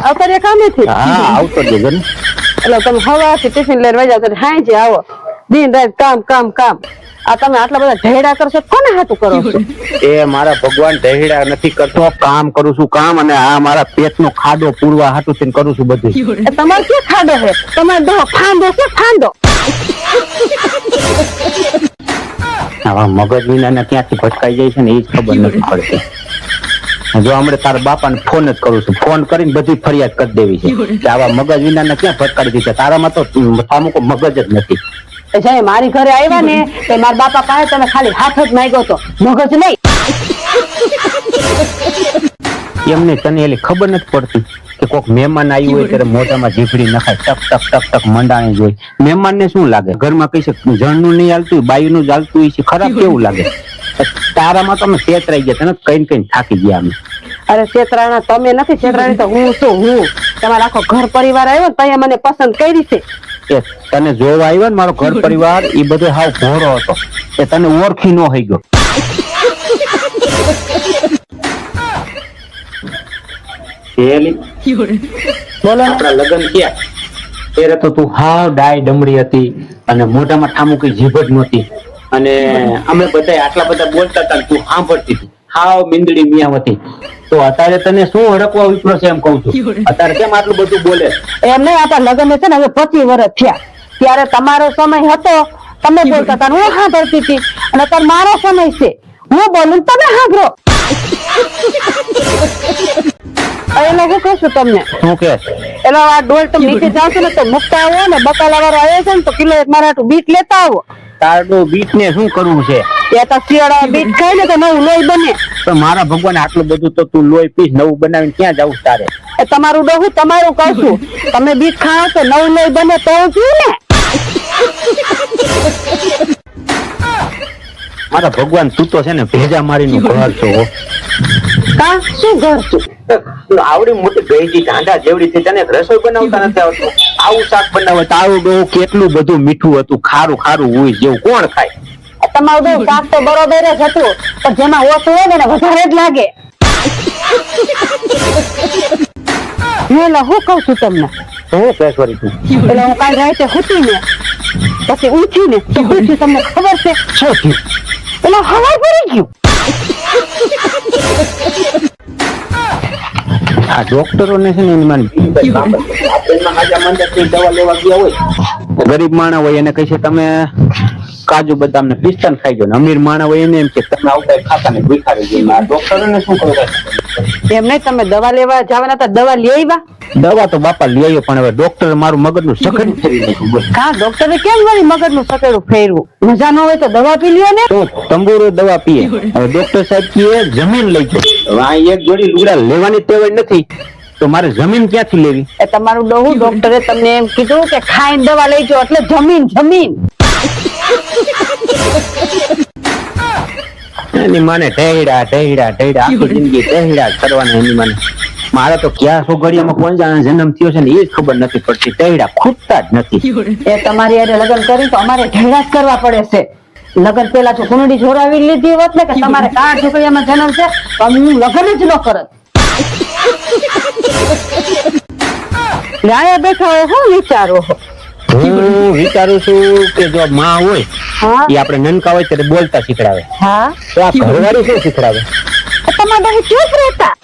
અત્યારે કામેથી હા આવતો જ છે ને. એટલે તમે હવાથી ટિફિન લઈને વઈ જાવ તો હાંજે આવો દિન રાત કામ કામ કામ આ તમે આટલા બધા ઢેડા કરશો કોને હાથું કરો છો એ મારા ભગવાન ઢહેડા નથી કરતો, કામ કરું છું કામ, અને આ મારા પેટનો ખાડો પૂરવા હાટું થઈને કરું છું બધું. એ તમારે ક્યાં ખાડો છે તમારે દો ફાંદો છે ફાંદો આવા મગજ વિના ક્યાંથી ભટકાઈ જાય છે ને એ જ ખબર નથી પડતી. જો હમણાં તારા બાપાને ફોન જ કરું છું, ફોન કરીને બધી ફરિયાદ કરી દેવી છે કે આવા મગજ વિના ક્યાં ભટકાડી દીધા, તારામાં તો અમુક મગજ જ નથી. જય મારી ઘરે આવ્યા ને તે મારા બાપા પાસે તમે ખાલી હાથ જ માંગ્યો તો મગજ નહીં. એમને તને એલી ખબર નથી પડતી કે કોઈક મહેમાન આવ્યું હોય ત્યારે મોઢામાં જીભડી નખાય, ટક ટક ટક ટક મંડાણી જોઈ. મહેમાન ને શું લાગે, ઘરમાં કઈ છે જણનું નહીં હાલતું, બાયુનું જ હાલતું હોય છે, ખરાબ કેવું લાગે. તારામાં તમે છેતરાઈ ગયા, તને કઈ કઈ થાકી ગયા અમે. અરે છેતરાણા તમે નથી, છેતરાણી તો હું છું. હું તમારો આખો ઘર પરિવાર આવ્યો ને ત્યાં મને પસંદ કરી છે. એ તને જોવા આવ્યો ને મારો ઘર પરિવાર, એ બધો હાવ ભોળો હતો, એ તને ઓળખી ન થઈ ગયો. બોલો આપણા લગ્ન થયા ત્યારે તો તું હાવ ડાય ડમરી હતી અને મોઢામાં ઠામું કઈ જીભ જ નહોતી, અને અમે બધા આટલા બધા બોલતા હતા તું સાંભળતી હતી, હાવ મીંદડી મિયા હતી. તો અત્યારે તને શું હડકવા વિપરો છે એમ કઉ છું, અત્યારે કેમ આટલું બધું બોલે? એમ નહીં, આપણા લગ્ન છે ને હવે 25 વર્ષ થયા, ત્યારે તમારો સમય હતો તમે બોલતા હતા હું સાંભળતી હતી, અને અત્યારે મારો સમય છે હું બોલું તમે સાંભળો. એટલે હું કહું છું તમને, શું કે એટલે આ ડોલ તમે નીચે જાવ છો ને તો મુકતા આવો ને, બકાલા વાળો આવ્યો છે ને તો કિલો એક મારા હાટુ બીટ લેતા આવો. તારનું બીટ ને શું કરવું છે? એ તો શિયાળા બીટ ખાય ને તો નવું લોહી બને. તો મારા ભગવાન આટલું બધું તો તું લોહી પીસ, નવું બનાવીને ક્યાં જવું તારે? એ તમારું ડોહું તમારું કહું છું, તમે બીટ ખાઓ તો નવું લોહી બને તો પીવું ને. મારા ભગવાન તું તો છે ને ભેજા મારીનું ઘર છો. કા શું ઘર છું? આવડી મોટી ભેજી ઢાંઢા જેવડી થઈ, તને રસોઈ બનાવતા નથી આવતું? આવું શાક બનાવે તારું ડોહું કેટલું બધું મીઠું હતું, ખારું ખારું હોય જેવું કોણ ખાય? તમારું ડોહું શાક તો બરોબર જ હતું, પણ જેમાં ઓછું હોય ને એને વધારે જ લાગે. એટલે હું કઉ છું તમને, શું પેશવરી તું? એટલે હું કાલ રાતે હુતી ને પછી ઉઠી ને તો શું થયું તમને ખબર છે? શું થયું? એટલે હવાઈ પડી ગયું. આ ડોક્ટરો ને છે ને એની માન દવા લેવા ગયા હોય, ગરીબ માણસ હોય એને કહે છે તમે કાજુ બદામ ને પિસ્તા ખાઈ ગયો, અમીર માણસ હોય એને એમ કે તમે આવતા ખાતા ને ભૂખારી ગઈ. આ ડોક્ટરો ને શું કરવું? એમ નહીં, તમે દવા લેવા જવાના હતા, દવા લઈ આવ્યા? દવા તો બાપા લઈ આવ્યો, પણ હવે ડોક્ટર મારું મગજનું સખત ફેરવી નાખ્યું. હા, ડોક્ટરે કેમ મારી મગજનું સકેડું ફેરવું? મજા ન હોય તો દવા પી લ્યો ને. તો તંબુરો દવા પીએ. હવે ડોક્ટર સાહેબ કહે જમીન લઈ જાઓ. આ એક જોડી લુગડા લેવાની ટેવ નથી, તો મારે જમીન ક્યાંથી લેવી? એ તમારું ડોહું ડોક્ટરે તમને એમ કીધું કે ખાઈને દવા લઈ જાઓ, એટલે જમીન જમીન. એની માને ટેહડા ટેહડા ટેહડા આખી જિંદગી ટેહડા કરવાના. એની માને મારે તો ક્યાં સોગડિયામાં કોણ જાણે જન્મ થયો છે ને એ જ ખબર નથી પડતી, ટેહડા ખૂટતા જ નથી. એ તમારી હારે લગ્ન કરી તો અમારે ઢેડા જ કરવા પડે છે. લગ્ન પેલા જો કુંડી જોડાવી લીધી હોત ને કે તમારે કાં છોકરીયામાં જન્મ છે તો અમે હું લગ્ન જ ન કરત. લાયા બેઠા હોય શું વિચારો? હું વિચારું છું કે જો માં હોય હા એ આપણે નનકા હોય ત્યારે બોલતા શીખડાવે, હા, તો આ ઘરવાળી શું શીખડાવે? તમારે ચૂપ રહેતા.